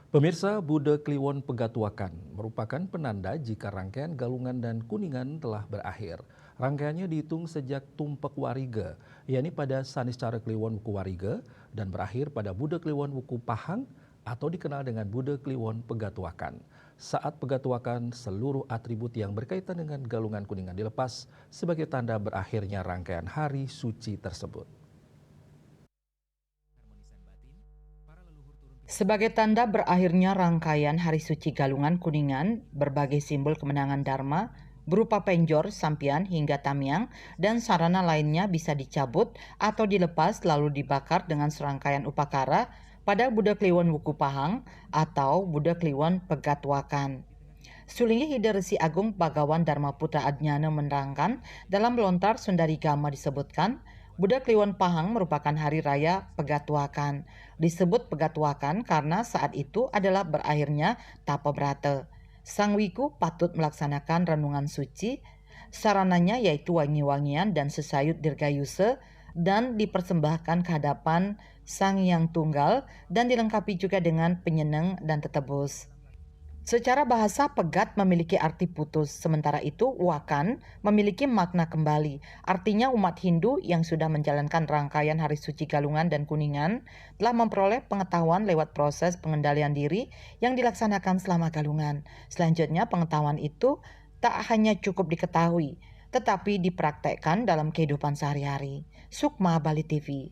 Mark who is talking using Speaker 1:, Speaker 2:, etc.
Speaker 1: Pemirsa, Bude Kliwon Pegatuakan merupakan penanda jika rangkaian Galungan dan Kuningan telah berakhir. Rangkaiannya dihitung sejak Tumpek Wariga, yakni pada Saniscara Kliwon Wuku Wariga dan berakhir pada Bude Kliwon Wuku Pahang atau dikenal dengan Bude Kliwon Pegatuakan. Saat Pegatuakan, seluruh atribut yang berkaitan dengan Galungan Kuningan dilepas sebagai tanda berakhirnya rangkaian hari suci tersebut.
Speaker 2: Sebagai tanda berakhirnya rangkaian Hari Suci Galungan Kuningan, berbagai simbol kemenangan Dharma berupa penjor, sampian, hingga tamiang, dan sarana lainnya bisa dicabut atau dilepas lalu dibakar dengan serangkaian upakara pada Buddha Kliwon Wuku Pahang atau Buddha Kliwon Pegatwakan. Sulinggi Hida Resi Agung Bagawan Dharma Putra Adnyana menerangkan dalam lontar Sundarigama disebutkan Buddha Kliwon Pahang merupakan hari raya Pegatwakan. Disebut Pegatwakan karena saat itu adalah berakhirnya Tapa Brata. Sang Wiku patut melaksanakan renungan suci, sarananya yaitu wangi-wangian dan sesayut dirgayusa dan dipersembahkan ke hadapan Sang Yang Tunggal dan dilengkapi juga dengan penyeneng dan tetebus. Secara bahasa, pegat memiliki arti putus, sementara itu wakan memiliki makna kembali. Artinya umat Hindu yang sudah menjalankan rangkaian hari suci Galungan dan Kuningan telah memperoleh pengetahuan lewat proses pengendalian diri yang dilaksanakan selama Galungan. Selanjutnya, pengetahuan itu tak hanya cukup diketahui, tetapi dipraktekkan dalam kehidupan sehari-hari. Sukma Bali TV.